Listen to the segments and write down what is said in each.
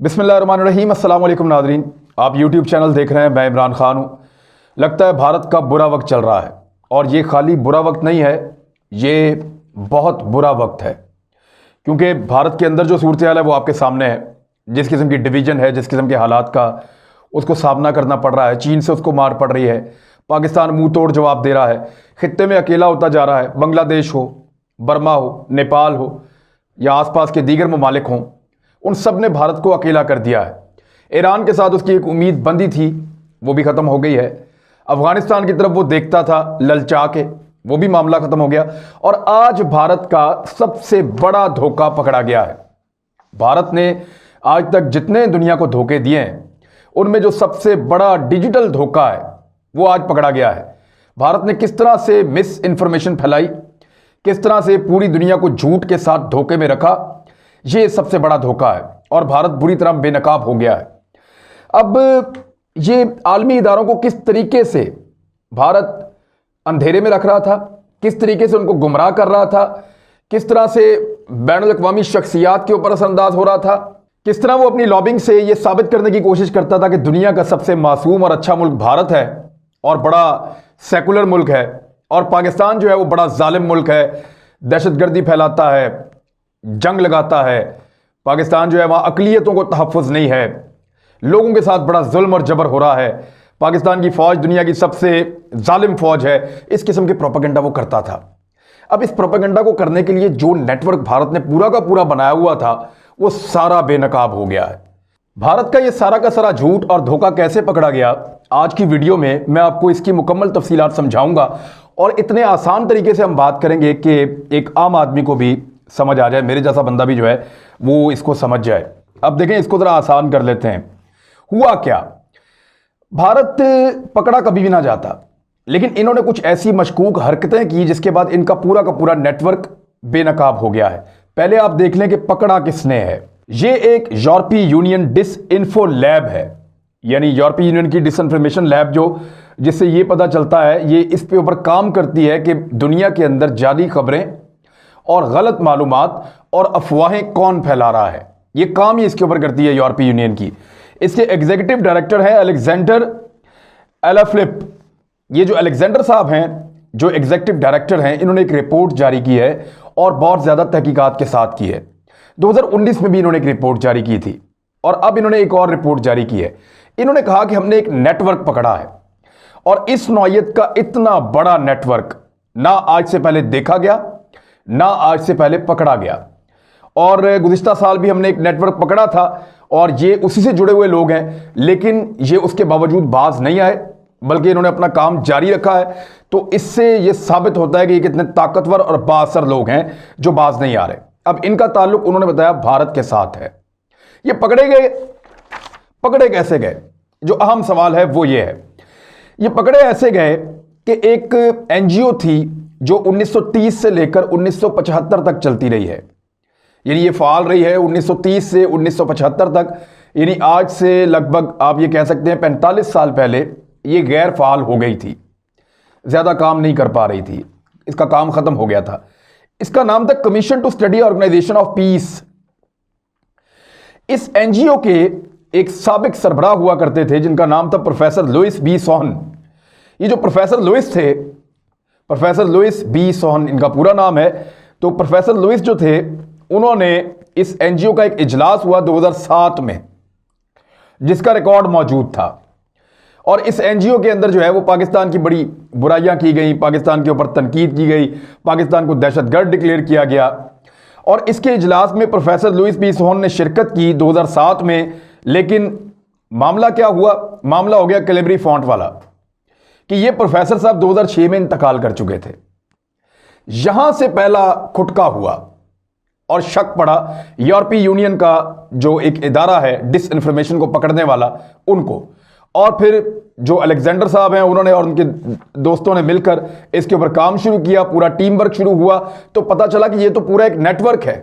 बिस्मिल्लाहिर्रहमानिर्रहीम। अस्सलाम वालेकुम नाज़रीन, आप YouTube चैनल देख रहे हैं। मैं इमरान खान हूँ। लगता है भारत का बुरा वक्त चल रहा है, और ये खाली बुरा वक्त नहीं है, ये बहुत बुरा वक्त है। क्योंकि भारत के अंदर जो सूरत हाल है वो आपके सामने है। जिस किस्म की डिवीज़न है, जिस किस्म के हालात का उसको सामना करना पड़ रहा है। चीन से उसको मार पड़ रही है, पाकिस्तान मुंह तोड़ जवाब दे रहा है, खित्ते में अकेला होता जा रहा है। बांग्लादेश हो, बर्मा हो, नेपाल हो या आसपास के दीगर ममालिक हों, उन सब ने भारत को अकेला कर दिया है। ईरान के साथ उसकी एक उम्मीद बंदी थी, वो भी ख़त्म हो गई है। अफ़गानिस्तान की तरफ वो देखता था ललचा के, वो भी मामला ख़त्म हो गया। और आज भारत का सबसे बड़ा धोखा पकड़ा गया है। भारत ने आज तक जितने दुनिया को धोखे दिए हैं, उनमें जो सबसे बड़ा डिजिटल धोखा है वो आज पकड़ा गया है। भारत ने किस तरह से मिस इन्फॉर्मेशन फैलाई, किस तरह से पूरी दुनिया को झूठ के साथ धोखे में रखा, ये सबसे बड़ा धोखा है। और भारत बुरी तरह बेनकाब हो गया है। अब ये आलमी इदारों को किस तरीके से भारत अंधेरे में रख रहा था, किस तरीके से उनको गुमराह कर रहा था, किस तरह से बैनुल अक़वामी शख्सियात के ऊपर असरअंदाज हो रहा था, किस तरह वो अपनी लॉबिंग से ये साबित करने की कोशिश करता था कि दुनिया का सबसे मासूम और अच्छा मुल्क भारत है और बड़ा सेकुलर मुल्क है, और पाकिस्तान जो है वो बड़ा जालिम मुल्क है, दहशतगर्दी फैलाता है, जंग लगाता है। पाकिस्तान जो है वहाँ अक़लियतों को तहफ़्फ़ुज़ नहीं है, लोगों के साथ बड़ा जुल्म और जबर हो रहा है। पाकिस्तान की फ़ौज दुनिया की सबसे जालिम फ़ौज है। इस किस्म के प्रोपेगेंडा वो करता था। अब इस प्रोपेगेंडा को करने के लिए जो नेटवर्क भारत ने पूरा का पूरा बनाया हुआ था, वो सारा बेनकाब हो गया है। भारत का ये सारा का सारा झूठ और धोखा कैसे पकड़ा गया, आज की वीडियो में मैं आपको इसकी मुकम्मल तफसीलात समझाऊंगा। और इतने आसान तरीके से हम बात करेंगे कि एक आम आदमी को भी समझ आ जाए, मेरे जैसा बंदा भी जो है वो इसको समझ जाए। अब देखें, इसको ज़रा आसान कर लेते हैं। हुआ क्या, भारत पकड़ा कभी भी ना जाता, लेकिन इन्होंने कुछ ऐसी मशकूक हरकतें की जिसके बाद इनका पूरा का पूरा नेटवर्क बेनकाब हो गया है। पहले आप देख लें कि पकड़ा किसने है। ये एक यूरोपीय यूनियन डिस इन्फो लैब है, यानी यूरोपीय यूनियन की डिसइंफॉर्मेशन लैब, जो जिससे ये पता चलता है, ये इस पे ऊपर काम करती है कि दुनिया के अंदर जाली खबरें और गलत मालूमात और अफवाहें कौन फैला रहा है। ये काम ही इसके ऊपर करती है यूरोपीय यूनियन की। इसके एग्जीक्यूटिव डायरेक्टर हैं अलेक्जेंडर एलाफिलिप। ये जो अलेक्जेंडर साहब हैं, जो एग्जीक्यूटिव डायरेक्टर हैं, इन्होंने एक रिपोर्ट जारी की है और बहुत ज़्यादा तहकीकात के साथ की है। 2019 में भी इन्होंने एक रिपोर्ट जारी की थी, और अब इन्होंने एक और रिपोर्ट जारी की है। इन्होंने कहा कि हमने एक नेटवर्क पकड़ा है, और इस नौइयत का इतना बड़ा नेटवर्क ना आज से पहले देखा गया, ना आज से पहले पकड़ा गया। और गुज़िश्ता साल भी हमने एक नेटवर्क पकड़ा था, और ये उसी से जुड़े हुए लोग हैं, लेकिन ये उसके बावजूद बाज नहीं आए, बल्कि इन्होंने अपना काम जारी रखा है। तो इससे ये साबित होता है कि ये कितने ताकतवर और बाअसर लोग हैं जो बाज नहीं आ रहे। अब इनका ताल्लुक उन्होंने बताया भारत के साथ है। ये पकड़े कैसे गए, जो अहम सवाल है वो ये है। ये पकड़े ऐसे गए कि एक एनजीओ थी जो 1930 से लेकर 1975 तक चलती रही है। यानी ये फाल रही है 1930 से 1975 तक, यानी आज से लगभग आप ये कह सकते हैं 45 साल पहले ये गैर फाल हो गई थी, ज़्यादा काम नहीं कर पा रही थी, इसका काम ख़त्म हो गया था। इसका नाम था commission to study organization of peace. इस एनजीओ के एक साबिक सरबराह हुआ करते थे जिनका नाम था प्रोफेसर लुइस बी सोहन। ये जो प्रोफेसर लुइस थे, प्रोफेसर लुइस बी सोहन इनका पूरा नाम है। तो प्रोफेसर लुइस जो थे, उन्होंने इस एनजीओ का एक इजलास हुआ 2007 में, जिसका रिकॉर्ड मौजूद था। और इस एनजीओ के अंदर जो है वो पाकिस्तान की बड़ी बुराइयां की गई, पाकिस्तान के ऊपर तनकीद की गई, पाकिस्तान को दहशतगर्द डिक्लेयर किया गया। और इसके इजलास में प्रोफेसर लुइस बी सोहन ने शिरकत की 2007 में। लेकिन मामला क्या हुआ, मामला हो गया कैलिबरी फॉन्ट वाला, कि ये प्रोफेसर साहब 2006 में इंतकाल कर चुके थे। यहां से पहला खुटका हुआ और शक पड़ा यूरोपीय यूनियन का जो एक इदारा है डिस इन्फॉर्मेशन को पकड़ने वाला, उनको। और फिर जो अलेक्जेंडर साहब हैं, उन्होंने और उनके दोस्तों ने मिलकर इसके ऊपर काम शुरू किया, पूरा टीम वर्क शुरू हुआ। तो पता चला कि ये तो पूरा एक नेटवर्क है।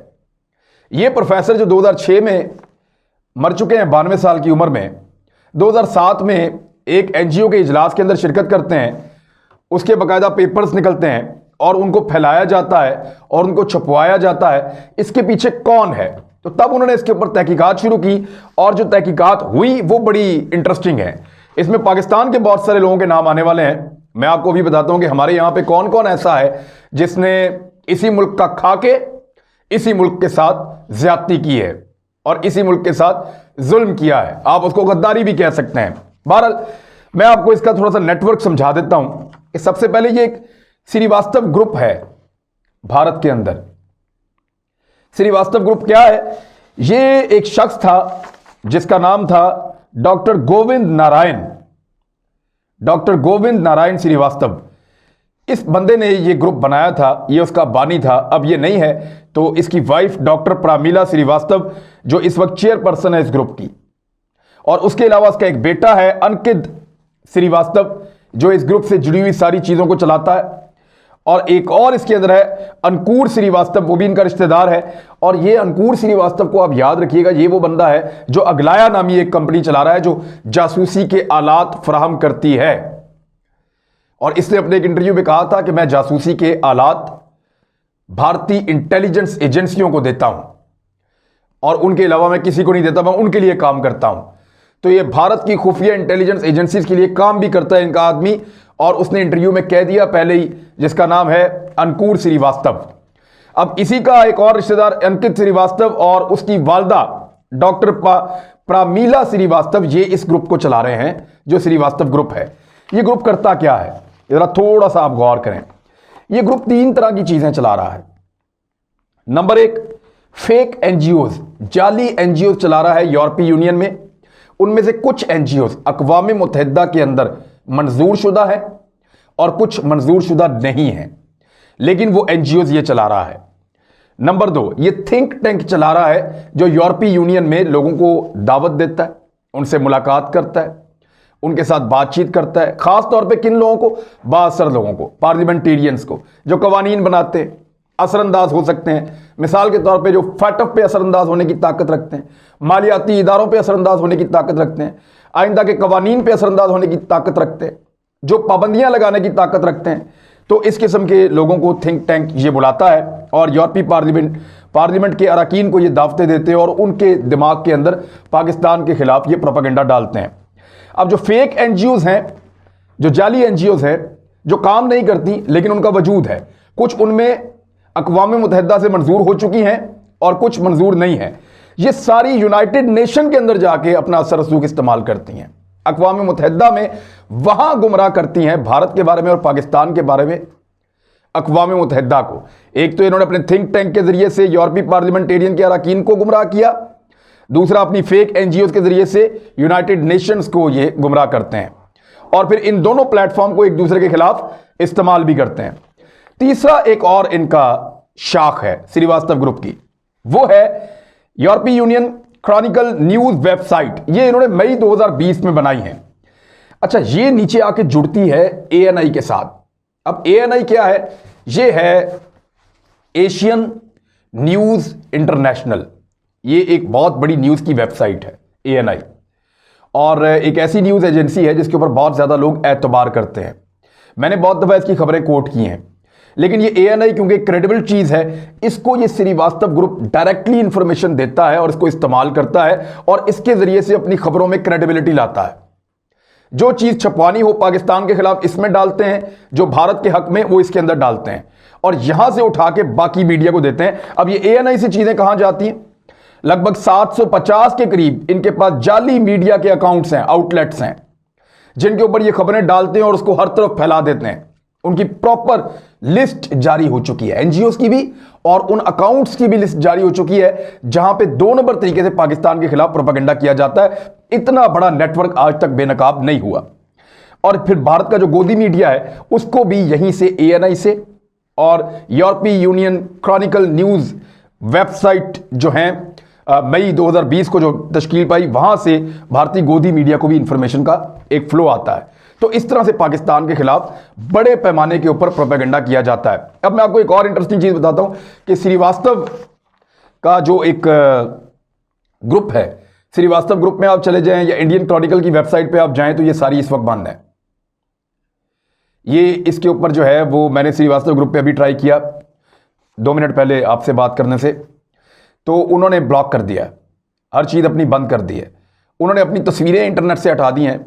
ये प्रोफेसर जो 2006 में मर चुके हैं 92 साल की उम्र में, 2007 में एक एनजीओ के इजलास के अंदर शिरकत करते हैं, उसके बाकायदा पेपर्स निकलते हैं और उनको फैलाया जाता है और उनको छपवाया जाता है। इसके पीछे कौन है, तो तब उन्होंने इसके ऊपर तहकीकात शुरू की और जो तहकीकात हुई वो बड़ी इंटरेस्टिंग है। इसमें पाकिस्तान के बहुत सारे लोगों के नाम आने वाले हैं। मैं आपको भी बताता हूं कि हमारे यहां पे कौन कौन ऐसा है जिसने इसी मुल्क का खा के इसी मुल्क के साथ ज्यादती की है और इसी मुल्क के साथ जुल्म किया है। आप उसको गद्दारी भी कह सकते हैं। बहरहाल मैं आपको इसका थोड़ा सा नेटवर्क समझा देता हूं कि सबसे पहले ये एक श्रीवास्तव ग्रुप है भारत के अंदर। श्रीवास्तव ग्रुप क्या है? ये एक शख्स था जिसका नाम था डॉक्टर गोविंद नारायण श्रीवास्तव। इस बंदे ने ये ग्रुप बनाया था, ये उसका बानी था। अब ये नहीं है तो इसकी वाइफ डॉक्टर प्रामीला श्रीवास्तव जो इस वक्त चेयरपर्सन है इस ग्रुप की, और उसके अलावा उसका एक बेटा है अंकित श्रीवास्तव जो इस ग्रुप से जुड़ी हुई सारी चीजों को चलाता है, और एक और इसके अंदर है अंकुर श्रीवास्तव, वो भी इनका रिश्तेदार है। और ये अंकुर श्रीवास्तव को आप याद रखिएगा, ये वो बंदा है जो अगलाया नामी एक कंपनी चला रहा है जो जासूसी के आलात फराहम करती है। और इसने अपने एक इंटरव्यू में कहा था कि मैं जासूसी के आलात भारतीय इंटेलिजेंस एजेंसियों को देता हूं और उनके अलावा मैं किसी को नहीं देता, मैं उनके लिए काम करता हूं। तो ये भारत की खुफिया इंटेलिजेंस एजेंसीज के लिए काम भी करता है इनका आदमी, और उसने इंटरव्यू में कह दिया पहले ही, जिसका नाम है अंकुर श्रीवास्तव। अब इसी का एक और रिश्तेदार अंकित श्रीवास्तव और उसकी वालदा डॉक्टर प्रामीला श्रीवास्तव, ये इस ग्रुप को चला रहे हैं जो श्रीवास्तव ग्रुप है। ये ग्रुप करता क्या है जरा थोड़ा सा आप गौर करें। ये ग्रुप 3 तरह की चीजें चला रहा है। नंबर 1, फेक एनजीओज, जाली एनजीओ चला रहा है यूरोपीय यूनियन में। उनमें से कुछ एनजीओज अक़वाम मुत्तहिदा के अंदर मंजूर शुदा है और कुछ मंजूर शुदा नहीं है, लेकिन वो एनजीओज ये चला रहा है। नंबर 2, ये थिंक टैंक चला रहा है जो यूरोपीय यूनियन में लोगों को दावत देता है, उनसे मुलाकात करता है, उनके साथ बातचीत करता है। खास तौर पे किन लोगों को? बाअसर लोगों को, पार्लियामेंटेरियंस को, जो कवानीन बनाते हैं, असरअंदाज हो सकते हैं। मिसाल के तौर पे जो फैटफ पे असरअंदाज होने की ताकत रखते हैं, मालियाती इदारों पे असरअंदाज होने की ताकत रखते हैं, आइंदा के कवानीन पे असरअंदाज होने की ताकत रखते हैं, जो पाबंदियां लगाने की ताकत रखते हैं। तो इस किस्म के लोगों को थिंक टैंक ये बुलाता है और यूरोपीय पार्लियामेंट के अरकान को ये दावतें देते हैं और उनके दिमाग के अंदर पाकिस्तान के खिलाफ ये प्रोपेगेंडा डालते हैं। अब जो फेक एनजीओज हैं, जो जाली एनजीओज हैं, जो काम नहीं करती लेकिन उनका वजूद है, कुछ उनमें अक़वाम मुत्तहिदा से मंजूर हो चुकी हैं और कुछ मंजूर नहीं है। ये सारी यूनाइटेड नेशन के अंदर जाके अपना असर रसूख इस्तेमाल करती हैं, अक़वाम मुत्तहिदा में वहां गुमराह करती हैं भारत के बारे में और पाकिस्तान के बारे में अक़वाम मुत्तहिदा को। एक तो इन्होंने अपने थिंक टैंक के जरिए से यूरोपीय पार्लियामेंटेरियन के अरकान को गुमराह किया, दूसरा अपनी फेक एनजीओ के जरिए से यूनाइटेड नेशंस को ये गुमराह करते हैं, और फिर इन दोनों प्लेटफॉर्म को एक दूसरे के खिलाफ इस्तेमाल भी करते हैं। तीसरा एक और इनका शाख है श्रीवास्तव ग्रुप की, वो है यूरोपीय यूनियन क्रॉनिकल न्यूज वेबसाइट। ये इन्होंने मई 2020 में बनाई है। अच्छा, ये नीचे आके जुड़ती है एएनआई के साथ। अब एएनआई क्या है? ये है एशियन न्यूज इंटरनेशनल। ये एक बहुत बड़ी न्यूज की वेबसाइट है एएनआई, और एक ऐसी न्यूज एजेंसी है जिसके ऊपर बहुत ज्यादा लोग एतबार करते हैं। मैंने बहुत दफा इसकी खबरें कोट की हैं, लेकिन ये एएनआई क्योंकि क्रेडिबल चीज है, इसको ये श्रीवास्तव ग्रुप डायरेक्टली इंफॉर्मेशन देता है और इसको इस्तेमाल करता है और इसके जरिए से अपनी खबरों में क्रेडिबिलिटी लाता है। जो चीज छपवानी हो पाकिस्तान के खिलाफ इसमें डालते हैं, जो भारत के हक में वो इसके अंदर डालते हैं, और यहां से उठा के बाकी मीडिया को देते हैं। अब ये एएनआई से चीजें कहां जाती हैं? लगभग 750 के करीब इनके पास जाली मीडिया के अकाउंट्स हैं, आउटलेट्स हैं, जिनके ऊपर ये खबरें डालते हैं और उसको हर तरफ फैला देते हैं। उनकी प्रॉपर लिस्ट जारी हो चुकी है, एनजीओस की भी और उन अकाउंट्स की भी लिस्ट जारी हो चुकी है, जहां पे 2 नंबर तरीके से पाकिस्तान के खिलाफ प्रोपेगेंडा किया जाता है। इतना बड़ा नेटवर्क आज तक बेनकाब नहीं हुआ। और फिर भारत का जो गोदी मीडिया है उसको भी यहीं से एएनआई से और यूरोपीय यूनियन क्रॉनिकल न्यूज वेबसाइट जो है मई 2020 को जो तश्कील पाई, वहां से भारतीय गोदी मीडिया को भी इंफॉर्मेशन का एक फ्लो आता है। तो इस तरह से पाकिस्तान के खिलाफ बड़े पैमाने के ऊपर प्रोपेगेंडा किया जाता है। अब मैं आपको एक और इंटरेस्टिंग चीज बताता हूं कि श्रीवास्तव का जो एक ग्रुप है, श्रीवास्तव ग्रुप में आप चले जाएं या इंडियन क्रॉनिकल की वेबसाइट पे आप जाएं तो ये सारी इस वक्त बंद है। ये इसके ऊपर जो है वो मैंने श्रीवास्तव ग्रुप पे अभी ट्राई किया 2 मिनट पहले आपसे बात करने से, तो उन्होंने ब्लॉक कर दिया, हर चीज़ अपनी बंद कर दी है। उन्होंने अपनी तस्वीरें इंटरनेट से हटा दी हैं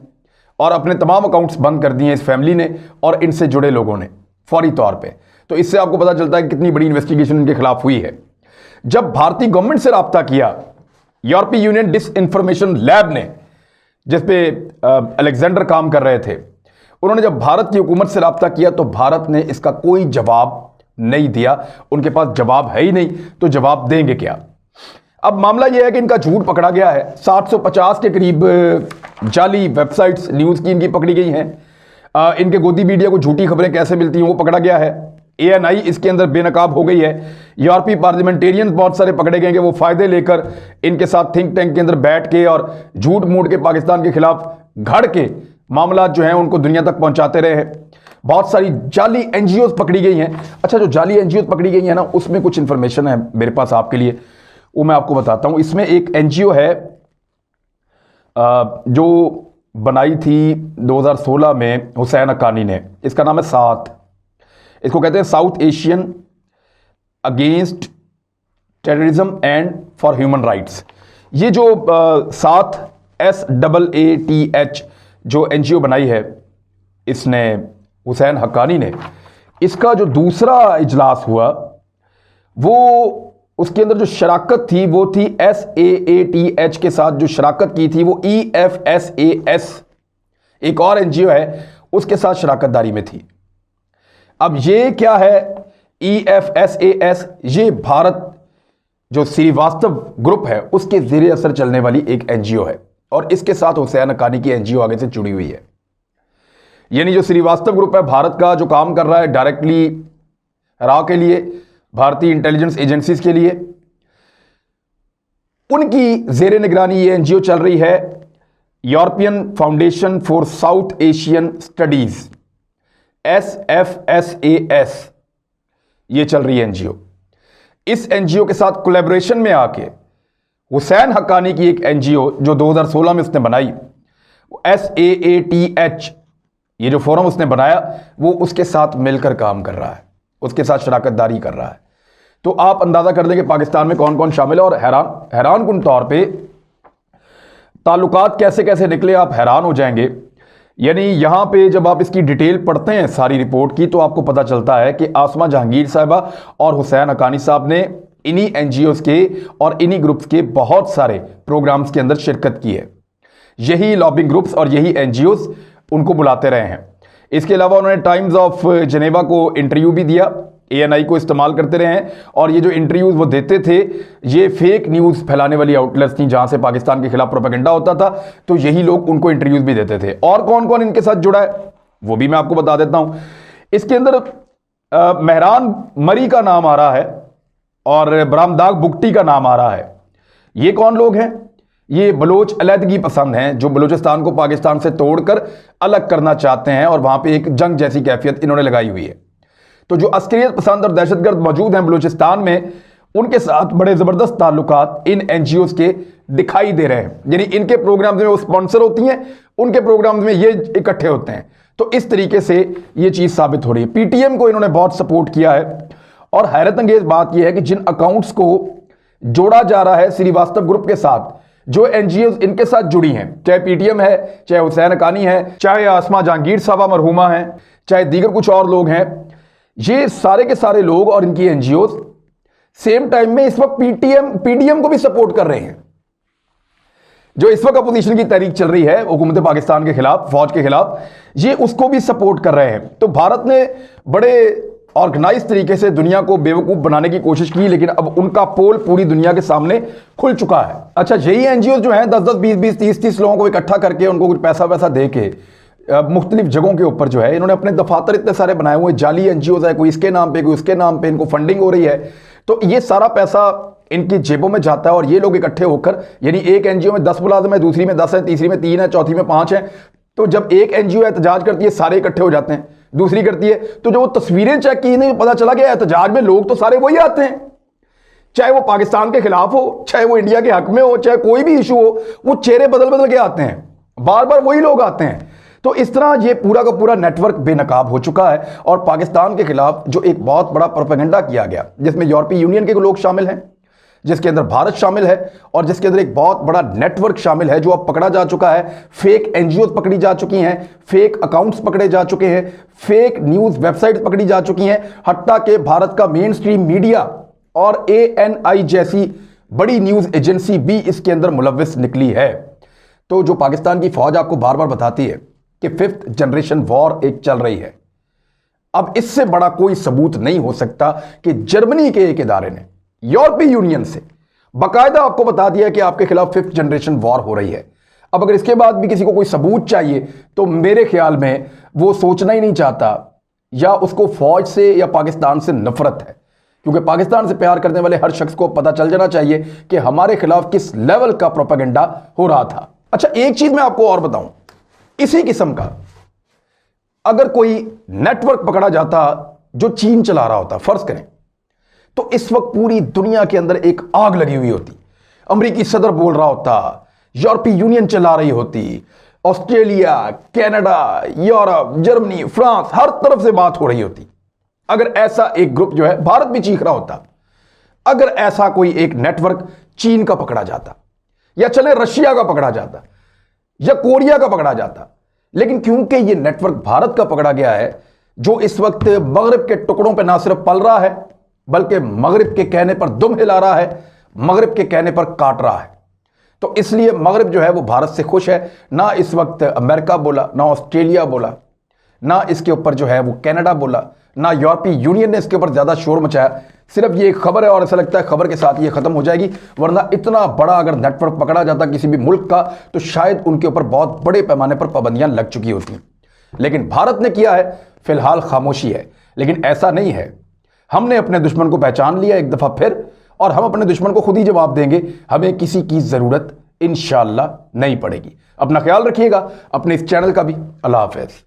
और अपने तमाम अकाउंट्स बंद कर दिए हैं इस फैमिली ने और इनसे जुड़े लोगों ने फौरी तौर पे। तो इससे आपको पता चलता है कि कितनी बड़ी इन्वेस्टिगेशन इनके खिलाफ हुई है। जब भारतीय गवर्नमेंट से रब्ता किया यूरोपीय यूनियन डिसइंफॉर्मेशन लैब ने, जिसपे अलेक्जेंडर काम कर रहे थे, उन्होंने जब भारत की हुकूमत से रब्ता किया तो भारत ने इसका कोई जवाब नहीं दिया। उनके पास जवाब है ही नहीं तो जवाब देंगे क्या। अब मामला यह है कि इनका झूठ पकड़ा गया है। 750 के करीब जाली वेबसाइट्स न्यूज़ की इनकी पकड़ी गई हैं। इनके गोदी मीडिया को झूठी खबरें कैसे मिलती हैं वो पकड़ा गया है। ANI इसके अंदर बेनकाब हो गई है। यूरोपीय पार्लियामेंटेरियन बहुत सारे पकड़े गए कि वो फायदे लेकर इनके साथ थिंक टैंक के अंदर बैठ के और झूठ मूठ के पाकिस्तान के खिलाफ घड़ के मामला जो हैं उनको दुनिया तक पहुंचाते रहे हैं। बहुत सारी जाली NGOs पकड़ी गई हैं। अच्छा, जो जाली NGOs पकड़ी गई हैं ना, उसमें कुछ इंफॉर्मेशन है मेरे पास आपके लिए, वो मैं आपको बताता हूं। इसमें एक NGO है जो बनाई थी 2016 में हुसैन हक्कानी ने। इसका नाम है साथ, इसको कहते हैं south Asian against terrorism and for human rights. ये जो साथ SAATH जो NGO बनाई है इसने, हुसैन हक्कानी ने, इसका जो दूसरा इजलास हुआ वो, उसके अंदर जो शराकत थी वो थी SAATH के साथ जो शराकत की थी वो EFSAS एक और NGO है उसके साथ शराकतदारी में थी। अब ये क्या है EFSAS? ये भारत जो श्रीवास्तव ग्रुप है उसके ज़ेरे असर चलने वाली एक NGO है और इसके साथ हुसैन हक्कानी की NGO आगे से जुड़ी हुई है। यानी जो श्रीवास्तव ग्रुप है भारत का, जो काम कर रहा है डायरेक्टली रा के लिए, भारतीय इंटेलिजेंस एजेंसीज के लिए, उनकी जेर निगरानी ये NGO चल रही है, European foundation for south Asian studies, SFSAS, ये चल रही है NGO। इस NGO के साथ कोलैबोरेशन में आके हुसैन हक्कानी की एक NGO जो 2016 में उसने बनाई, SAATH, ये जो फोरम उसने बनाया वो उसके साथ मिलकर काम कर रहा है, उसके साथ शराकतदारी कर रहा है। तो आप अंदाजा कर दें कि पाकिस्तान में कौन कौन शामिल है। और हैरान कुन तौर पे ताल्लुकात कैसे कैसे निकले, आप हैरान हो जाएंगे। यानी यहां पे जब आप इसकी डिटेल पढ़ते हैं सारी रिपोर्ट की तो आपको पता चलता है कि आसमा जहांगीर साहिबा और हुसैन हक्कानी साहब ने इन्हीं NGOs के और इन्हीं ग्रुप्स के बहुत सारे प्रोग्राम्स के अंदर शिरकत की है। यही लॉबिंग ग्रुप्स और यही NGOs उनको बुलाते रहे हैं। इसके अलावा उन्होंने टाइम्स ऑफ जेनेवा को इंटरव्यू भी दिया, ANI को इस्तेमाल करते रहे हैं और ये जो इंटरव्यूज वो देते थे ये फेक न्यूज़ फैलाने वाली आउटलेट्स थी जहां से पाकिस्तान के खिलाफ प्रोपेगेंडा होता था, तो यही लोग उनको इंटरव्यूज भी देते थे। और कौन कौन इनके साथ जुड़ा है वो भी मैं आपको बता देता हूं। इसके अंदर मेहरान मरी का नाम आ रहा है और बरामदाग बुगटी का नाम आ रहा है। ये कौन लोग हैं? ये बलोच अलहदगी पसंद हैं जो बलूचिस्तान को पाकिस्तान से तोड़कर अलग करना चाहते हैं और वहां पे एक जंग जैसी कैफियत इन्होंने लगाई हुई है। तो जो अस्करियत पसंद और दहशतगर्द मौजूद हैं बलूचिस्तान में, उनके साथ बड़े ज़बरदस्त ताल्लुकात इन NGOs के दिखाई दे रहे हैं। यानी इनके प्रोग्राम्स में वो स्पॉन्सर होती हैं, उनके प्रोग्राम्स में ये इकट्ठे होते हैं। तो इस तरीके से ये चीज़ साबित हो रही है। PTM को इन्होंने बहुत सपोर्ट किया है। और हैरत अंगेज बात यह है कि जिन अकाउंट्स को जोड़ा जा रहा है श्रीवास्तव ग्रुप के साथ, जो NGOs इनके साथ जुड़ी हैं, चाहे PTM है, चाहे हुसैन हक्कानी है, चाहे आसमा जहांगीर साहबा मरहूमा हैं, चाहे दीगर कुछ और लोग हैं, ये सारे के सारे लोग और इनकी NGOs सेम टाइम में इस वक्त PTM को भी सपोर्ट कर रहे हैं। जो इस वक्त अपोजिशन की तहरीक चल रही है हुकूमत पाकिस्तान के खिलाफ, फौज के खिलाफ, ये उसको भी सपोर्ट कर रहे हैं। तो भारत ने बड़े ऑर्गेनाइज तरीके से दुनिया को बेवकूफ़ बनाने की कोशिश की, लेकिन अब उनका पोल पूरी दुनिया के सामने खुल चुका है। अच्छा, यही NGOs जो हैं 10-10, 20-20, 30-30 लोगों को इकट्ठा करके उनको कुछ पैसा वैसा दे के मुख्तलिफ जगहों के ऊपर जो है इन्होंने अपने दफातर इतने सारे बनाए हुए, जाली NGOs है, कोई इसके नाम पे कोई उसके नाम पे, इनको फंडिंग हो रही है। तो ये सारा पैसा इनकी जेबों में जाता है और ये लोग इकट्ठे होकर, यानी एक NGO में 10 मुलाजिम है, दूसरी में 10 है, तीसरी में 3 है, चौथी में 5 है। तो जब एक NGO एहतजाज करती है सारे इकट्ठे हो जाते हैं, दूसरी करती है, तो जो वो तस्वीरें चेक की नहीं पता चला कि एहतजाज में लोग तो सारे वही आते हैं, चाहे वो पाकिस्तान के खिलाफ हो, चाहे वो इंडिया के हक में हो, चाहे कोई भी इशू हो, वो चेहरे बदल बदल के आते हैं, बार बार वही लोग आते हैं। तो इस तरह ये पूरा का पूरा नेटवर्क बेनकाब हो चुका है और पाकिस्तान के खिलाफ जो एक बहुत बड़ा प्रोपेगेंडा किया गया, जिसमें यूरोपीय यूनियन के लोग शामिल हैं, जिसके अंदर भारत शामिल है और जिसके अंदर एक बहुत बड़ा नेटवर्क शामिल है जो अब पकड़ा जा चुका है। फेक एनजीओ पकड़ी जा चुकी हैं, फेक अकाउंट्स पकड़े जा चुके हैं, फेक न्यूज वेबसाइट पकड़ी जा चुकी हैं, हत्ता के भारत का मेन स्ट्रीम मीडिया और ANI जैसी बड़ी न्यूज एजेंसी भी इसके अंदर मुलव्विस निकली है। तो जो पाकिस्तान की फौज आपको बार बार बताती है कि 5th जनरेशन वॉर एक चल रही है, अब इससे बड़ा कोई सबूत नहीं हो सकता कि जर्मनी के एक इदारे ने यूरोपीय यूनियन से बाकायदा आपको बता दिया कि आपके खिलाफ 5th जनरेशन वॉर हो रही है। अब अगर इसके बाद भी किसी को कोई सबूत चाहिए तो मेरे ख्याल में वो सोचना ही नहीं चाहता, या उसको फौज से या पाकिस्तान से नफरत है, क्योंकि पाकिस्तान से प्यार करने वाले हर शख्स को पता चल जाना चाहिए कि हमारे खिलाफ किस लेवल का प्रोपेगेंडा हो रहा था। अच्छा, एक चीज मैं आपको और बताऊं, इसी किस्म का अगर कोई नेटवर्क पकड़ा जाता जो चीन चला रहा होता फर्ज करें, तो इस वक्त पूरी दुनिया के अंदर एक आग लगी हुई होती। अमेरिकी सदर बोल रहा होता, यूरोपीय यूनियन चला रही होती, Australia, Canada, Europe, Germany, France, हर तरफ से बात हो रही होती। अगर ऐसा एक ग्रुप जो है, भारत भी चीख रहा होता, अगर ऐसा कोई एक नेटवर्क चीन का पकड़ा जाता, या चले रशिया का पकड़ा जाता, या कोरिया का पकड़ा जाता, लेकिन क्योंकि यह नेटवर्क भारत का पकड़ा गया है जो इस वक्त मगरिब के टुकड़ों पर ना सिर्फ पल रहा है बल्कि मगरिब के कहने पर दुम हिला रहा है, मगरिब के कहने पर काट रहा है, तो इसलिए मगरिब जो है वो भारत से खुश है। ना इस वक्त अमेरिका बोला, ना ऑस्ट्रेलिया बोला, ना इसके ऊपर जो है वो कनाडा बोला, ना यूरोपीय यूनियन ने इसके ऊपर ज्यादा शोर मचाया। सिर्फ ये एक खबर है और ऐसा लगता है खबर के साथ ये खत्म हो जाएगी, वरना इतना बड़ा अगर नेटवर्क पकड़ा जाता किसी भी मुल्क का तो शायद उनके ऊपर बहुत बड़े पैमाने पर पाबंदियां लग चुकी होती। लेकिन भारत ने किया है, फिलहाल खामोशी है। लेकिन ऐसा नहीं है, हमने अपने दुश्मन को पहचान लिया एक दफा फिर, और हम अपने दुश्मन को खुद ही जवाब देंगे। हमें किसी की जरूरत इंशाअल्लाह नहीं पड़ेगी। अपना ख्याल रखिएगा, अपने इस चैनल का भी। अल्लाह हाफिज।